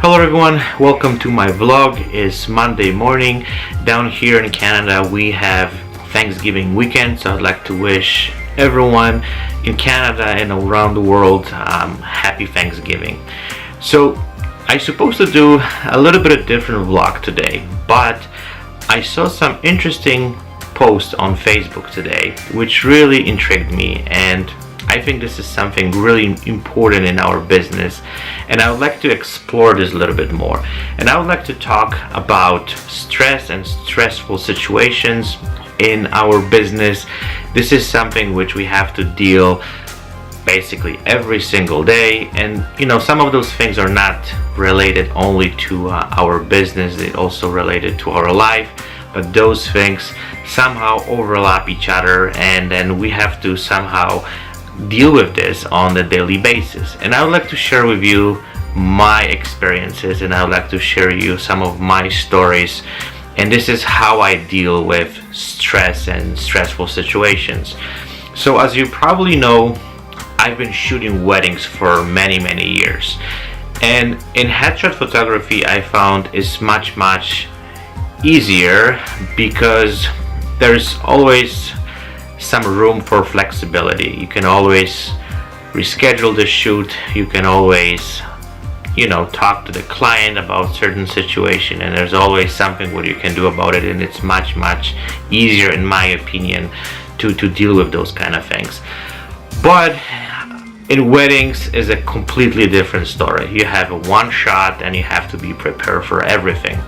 Hello everyone, welcome to my vlog. It's Monday morning. Down here in Canada we have Thanksgiving weekend, so I'd like to wish everyone in Canada and around the world happy Thanksgiving. So I'm supposed to do a little bit of different vlog today, but I saw some interesting posts on Facebook today which really intrigued me, and I think this is something really important in our business, and I would like to explore this a little bit more. And I would like to talk about stress and stressful situations in our business. This is something which we have to deal basically every single day, and some of those things are not related only to our business, they're also related to our life, but those things somehow overlap each other, and then we have to somehow deal with this on a daily basis. And I would like to share with you my experiences, and I would like to share you some of my stories, and this is how I deal with stress and stressful situations. So as you probably know, I've been shooting weddings for many years, and in headshot photography I found is much easier because there's always some room for flexibility. You can always reschedule the shoot, you can always talk to the client about certain situation, and there's always something what you can do about it, and it's much easier in my opinion to deal with those kind of things. But in weddings is a completely different story. You have a one shot and you have to be prepared for everything,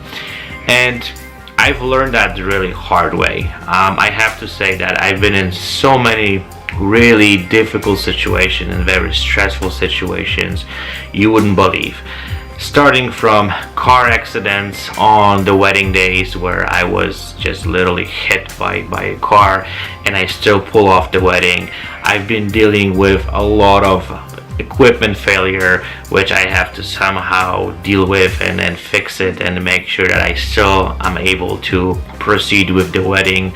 and I've learned that the really hard way. I have to say that I've been in so many really difficult situations and very stressful situations you wouldn't believe. Starting from car accidents on the wedding days where I was just literally hit by a car and I still pull off the wedding. I've been dealing with a lot of equipment failure which I have to somehow deal with and then fix it and make sure that I still am able to proceed with the wedding.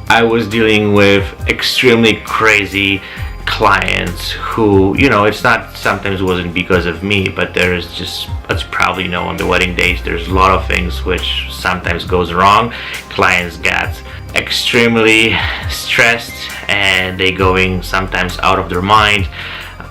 I was dealing with extremely crazy clients who, it's not, sometimes wasn't because of me, but there's just, let's probably know on the wedding days there's a lot of things which sometimes goes wrong. Clients get extremely stressed and they going sometimes out of their mind.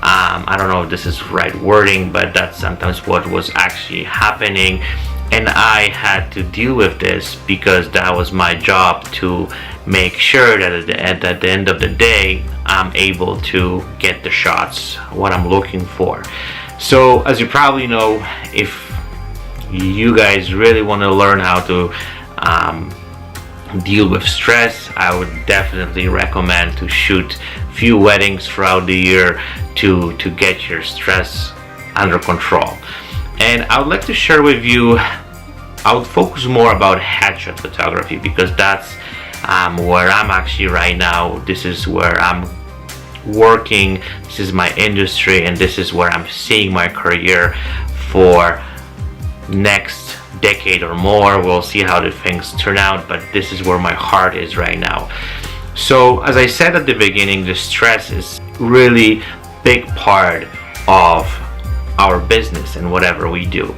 I don't know if this is right wording, but that's sometimes what was actually happening, and I had to deal with this because that was my job to make sure that at the end of the day I'm able to get the shots what I'm looking for. So as you probably know, if you guys really want to learn how to deal with stress, I would definitely recommend to shoot few weddings throughout the year to get your stress under control. And I would like to share with you, I would focus more about headshot photography because that's where I'm actually right now. This is where I'm working, this is my industry, and this is where I'm seeing my career for next decade or more. We'll see how the things turn out, but this is where my heart is right now. So as I said at the beginning, the stress is really big part of our business and whatever we do.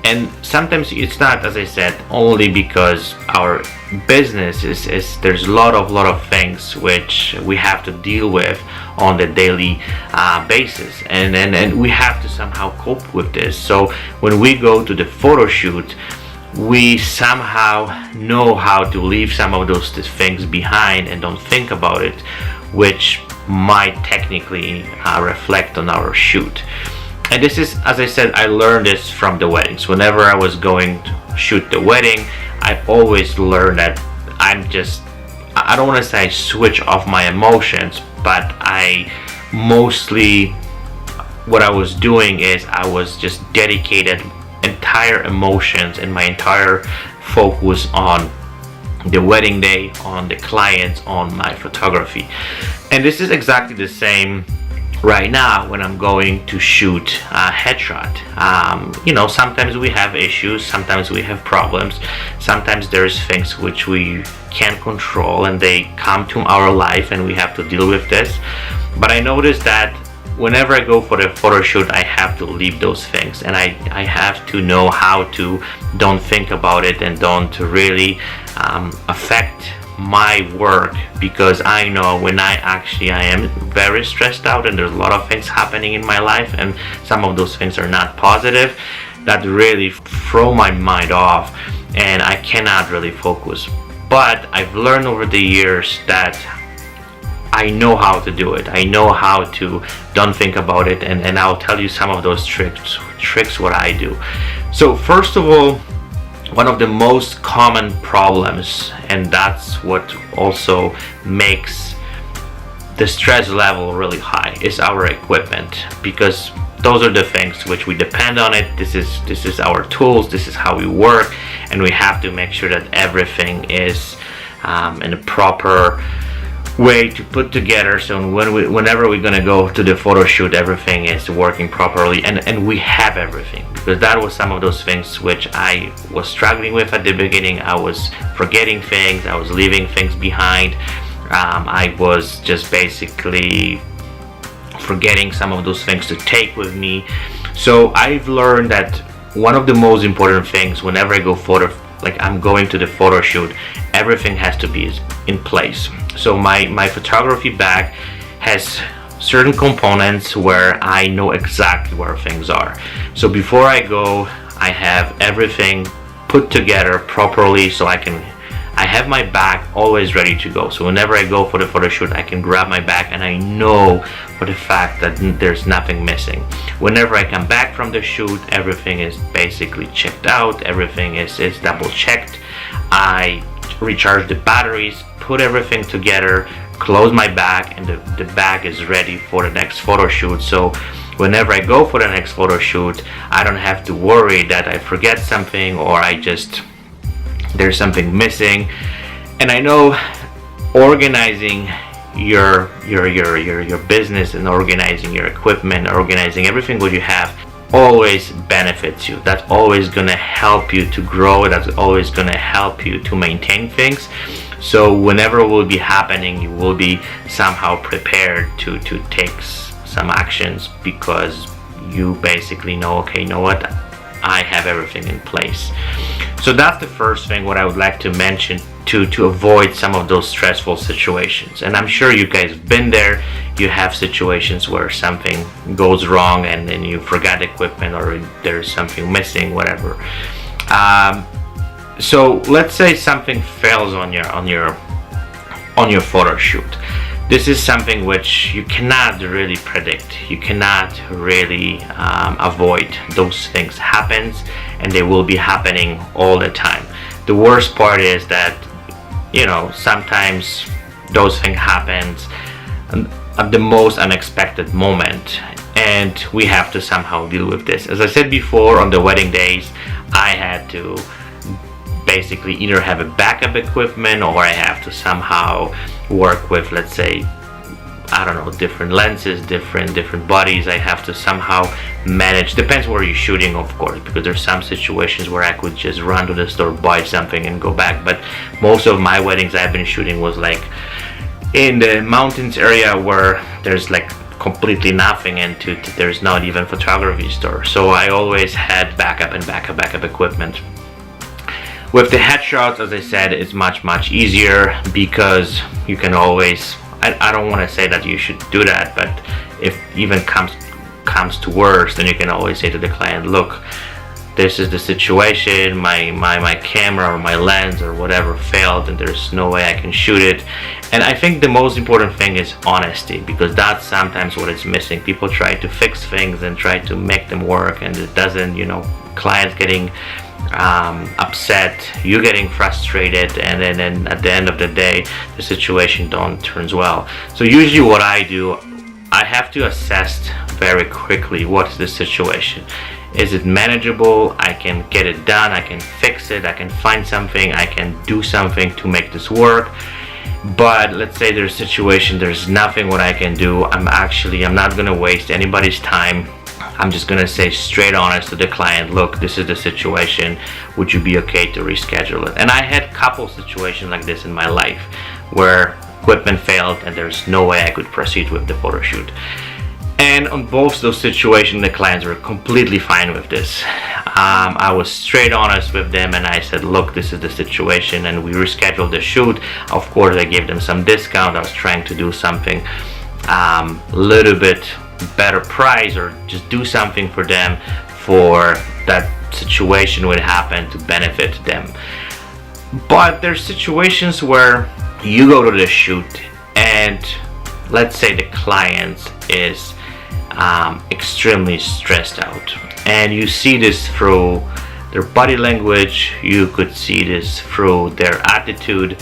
And sometimes it's not, as I said, only because our business is there's a lot of things which we have to deal with on the daily basis, and we have to somehow cope with this. So when we go to the photo shoot, we somehow know how to leave some of those things behind and don't think about it, which might technically reflect on our shoot. And this is, as I said, I learned this from the weddings. Whenever I was going to shoot the wedding, I always learned that I don't want to say I switch off my emotions, but I mostly, what I was doing is I was just dedicated entire emotions and my entire focus on the wedding day, on the clients, on my photography. And this is exactly the same right now when I'm going to shoot a headshot. Sometimes we have issues, sometimes we have problems, sometimes there's things which we can't control and they come to our life and we have to deal with this. But I noticed that whenever I go for the photo shoot, I have to leave those things, and I have to know how to don't think about it and don't really affect my work, because I know when I am very stressed out and there's a lot of things happening in my life, and some of those things are not positive, that really throw my mind off and I cannot really focus. But I've learned over the years that I know how to do it. I know how to don't think about it, and I'll tell you some of those tricks what I do. So first of all, one of the most common problems, and that's what also makes the stress level really high, is our equipment, because those are the things which we depend on it. This is our tools, this is how we work, and we have to make sure that everything is in a proper way to put together, so whenever we're gonna go to the photo shoot, everything is working properly, and we have everything, because that was some of those things which I was struggling with at the beginning. I was forgetting things, I was leaving things behind, I was just basically forgetting some of those things to take with me. So I've learned that one of the most important things whenever I go I'm going to the photo shoot, everything has to be in place. So my photography bag has certain components where I know exactly where things are. So before I go, I have everything put together properly, so I have my bag always ready to go. So whenever I go for the photo shoot, I can grab my bag and I know for the fact that there's nothing missing. Whenever I come back from the shoot, everything is basically checked out, everything is double checked. I recharge the batteries, put everything together, close my bag, and the bag is ready for the next photo shoot. So whenever I go for the next photo shoot, I don't have to worry that I forget something or there's something missing. And I know organizing your business and organizing your equipment, organizing everything what you have, always benefits you. That's always gonna help you to grow. That's always gonna help you to maintain things. So whenever it will be happening, you will be somehow prepared to take some actions, because you basically know, okay, you know what, I have everything in place. So that's the first thing what I would like to mention to avoid some of those stressful situations. And I'm sure you guys have been there. You have situations where something goes wrong and then you forgot equipment, or there's something missing, whatever. So let's say something fails on your photo shoot. This is something which you cannot really predict. You cannot really avoid. Those things happen, and they will be happening all the time. The worst part is that, you know, sometimes those things happen at the most unexpected moment, and we have to somehow deal with this. As I said before, on the wedding days, I had to basically either have a backup equipment, or I have to somehow work with, let's say, I don't know, different lenses, different bodies. I have to somehow manage. Depends where you're shooting, of course, because there's some situations where I could just run to the store, buy something, and go back. But most of my weddings I've been shooting was like in the mountains area where there's like completely nothing, and there's not even photography store. So I always had backup equipment. With the headshots, as I said, it's much easier, because you can always, I don't want to say that you should do that, but if even comes to worse, then you can always say to the client, look, this is the situation, my camera or my lens or whatever failed, and there's no way I can shoot it. And I think the most important thing is honesty, because that's sometimes what is missing. People try to fix things and try to make them work, and it doesn't, you know, clients getting upset, you getting frustrated, and then at the end of the day the situation don't turns well. So usually what I do, I have to assess very quickly what's the situation. Is it manageable? I can get it done, I can fix it, I can find something, I can do something to make this work. But let's say there's a situation, there's nothing what I can do. I'm not gonna waste anybody's time. I'm just gonna say straight honest to the client, look, this is the situation, would you be okay to reschedule it? And I had a couple situations like this in my life where equipment failed and there's no way I could proceed with the photo shoot. And on both those situations, the clients were completely fine with this. I was straight honest with them, and I said, look, this is the situation, and we rescheduled the shoot. Of course, I gave them some discount. I was trying to do something a little bit better price, or just do something for them for that situation would happen to benefit them. But there's situations where you go to the shoot, and let's say the client is extremely stressed out, and you see this through their body language, you could see this through their attitude,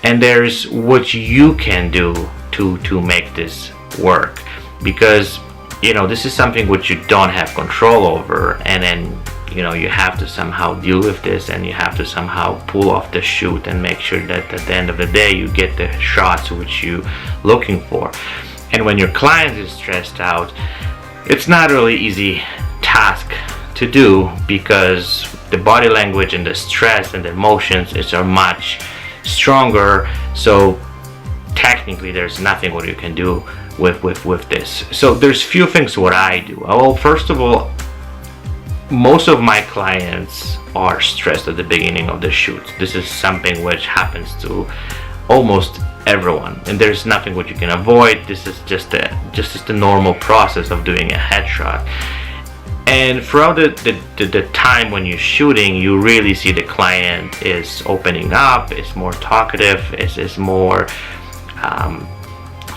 and there's what you can do to make this work, because this is something which you don't have control over, and then you have to somehow deal with this, and you have to somehow pull off the shoot and make sure that at the end of the day you get the shots which you're looking for. And when your client is stressed out, it's not a really easy task to do, because the body language and the stress and the emotions are much stronger. So technically there's nothing what you can do with this. So there's few things what I do. Well, first of all, most of my clients are stressed at the beginning of the shoot. This is something which happens to almost everyone, and there's nothing what you can avoid. This is just the normal process of doing a headshot. And throughout the time when you're shooting, you really see the client is opening up, is more talkative, is more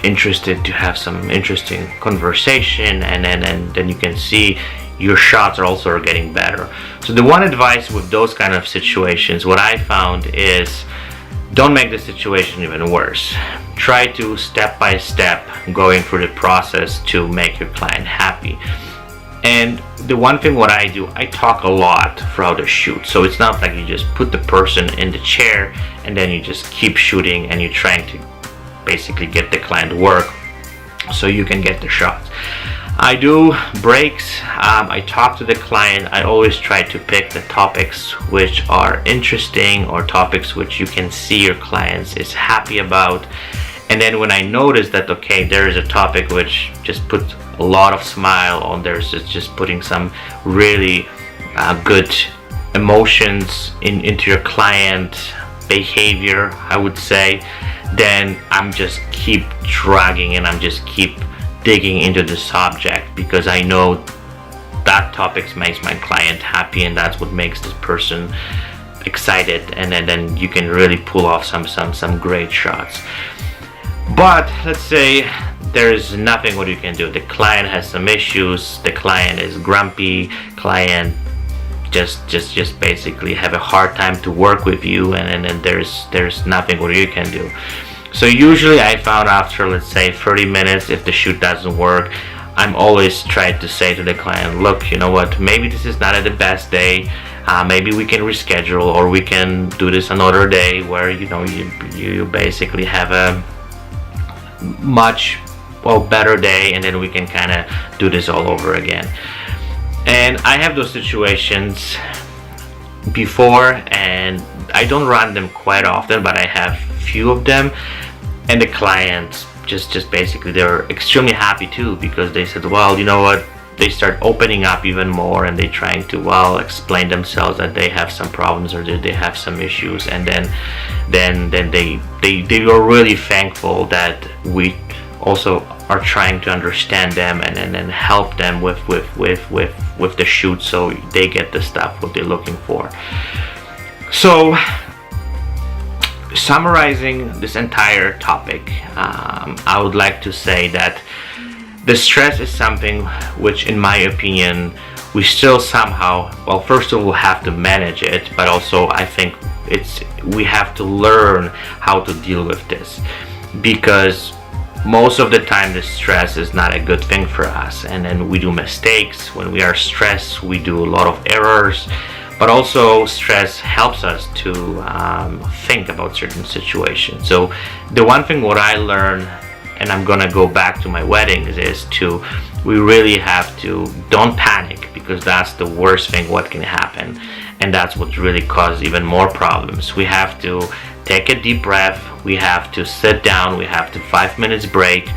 interested to have some interesting conversation, and then you can see your shots are also getting better. So the one advice with those kind of situations, what I found is, don't make the situation even worse. Try to step by step going through the process to make your client happy. And the one thing what I do, I talk a lot throughout the shoot. So it's not like you just put the person in the chair and then you just keep shooting and you're trying to basically get the client work so you can get the shots. I do breaks, I talk to the client. I always try to pick the topics which are interesting, or topics which you can see your clients is happy about. And then when I notice that, okay, there is a topic which just puts a lot of smile on there, it's just putting some really good emotions into your client behavior, I would say, then I'm just keep dragging and I'm just keep digging into the subject, because I know that topic makes my client happy, and that's what makes this person excited, and then you can really pull off some great shots. But let's say there's nothing what you can do. The client has some issues, the client is grumpy, client just basically have a hard time to work with you, and then there's nothing what you can do. So usually I found after, let's say, 30 minutes, if the shoot doesn't work, I'm always trying to say to the client, look, you know what, maybe this is not the best day, maybe we can reschedule, or we can do this another day where you basically have a much better day, and then we can kind of do this all over again. And I have those situations before, and I don't run them quite often, but I have few of them, and the clients just basically they're extremely happy too, because they said, well, you know what, they start opening up even more, and they trying to explain themselves that they have some problems or they have some issues, and then they are really thankful that we also are trying to understand them and then help them with the shoot, so they get the stuff what they're looking for. So summarizing this entire topic, I would like to say that the stress is something which, in my opinion, we still somehow, first of all, have to manage it, but also I think we have to learn how to deal with this, because most of the time the stress is not a good thing for us, and then we do mistakes. When we are stressed, we do a lot of errors, but also stress helps us to think about certain situations. So the one thing what I learned, and I'm gonna go back to my weddings, is we really have to don't panic, because that's the worst thing what can happen, and that's what really causes even more problems. We have to take a deep breath, we have to sit down, we have to 5 minutes break,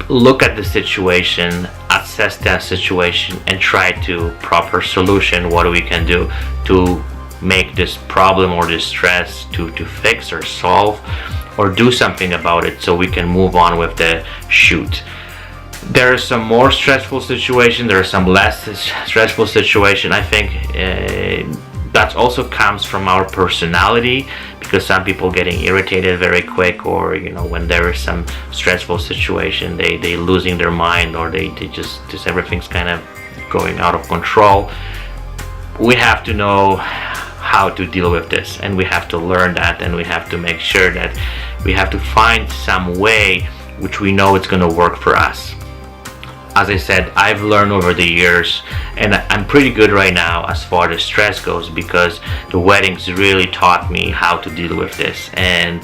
look at the situation, assess that situation, and try to proper solution what we can do to make this problem or this stress to fix or solve or do something about it so we can move on with the shoot. There are some more stressful situations, there are some less stressful situations. I think that also comes from our personality, because some people getting irritated very quick, or when there is some stressful situation, they losing their mind, or they just everything's kind of going out of control. We have to know how to deal with this, and we have to learn that, and we have to make sure that we have to find some way which we know it's going to work for us. As I said, I've learned over the years, and I'm pretty good right now as far as stress goes, because the weddings really taught me how to deal with this. And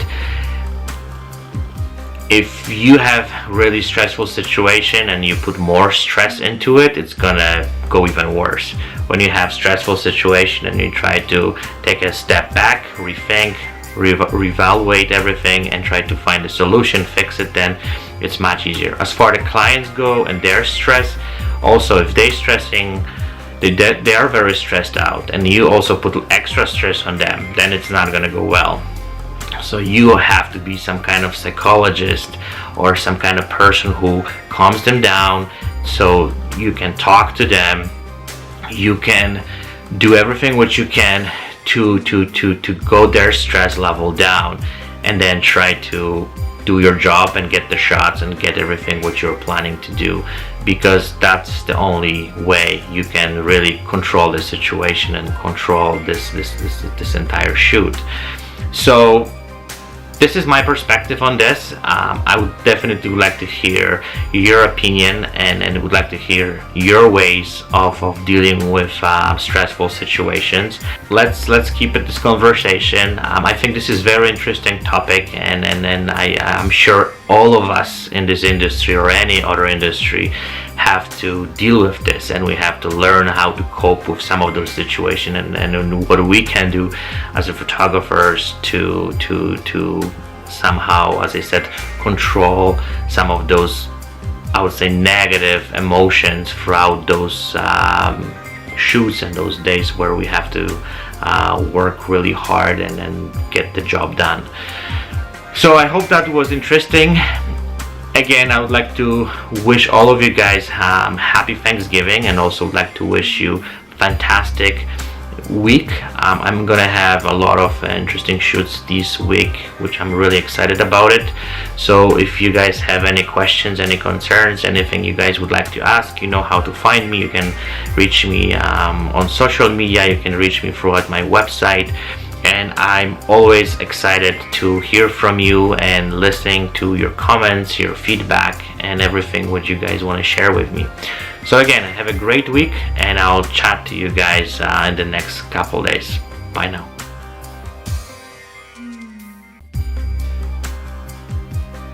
if you have really stressful situation and you put more stress into it, it's gonna go even worse. When you have stressful situation and you try to take a step back, rethink, reevaluate everything and try to find a solution, fix it, then it's much easier. As far as the clients go and their stress, also if they're stressing, they are very stressed out, and you also put extra stress on them, then it's not gonna go well. So you have to be some kind of psychologist or some kind of person who calms them down, so you can talk to them, you can do everything what you can to go their stress level down, and then try to do your job and get the shots and get everything what you're planning to do, because that's the only way you can really control the situation and control this entire shoot. So this is my perspective on this. I would definitely like to hear your opinion, and would like to hear your ways of dealing with stressful situations. Let's keep it this conversation. I think this is very interesting topic, and I'm sure all of us in this industry or any other industry have to deal with this, and we have to learn how to cope with some of those situations, and what we can do as a photographers to somehow, as I said, control some of those, I would say, negative emotions throughout those shoots and those days where we have to work really hard and get the job done. So I hope that was interesting. Again, I would like to wish all of you guys happy Thanksgiving, and also would like to wish you fantastic week. I'm gonna have a lot of interesting shoots this week, which I'm really excited about it. So if you guys have any questions, any concerns, anything you guys would like to ask, you know how to find me. You can reach me on social media, you can reach me throughout my website, and I'm always excited to hear from you and listening to your comments, your feedback, and everything what you guys want to share with me. So again, have a great week, and I'll chat to you guys in the next couple days. Bye now.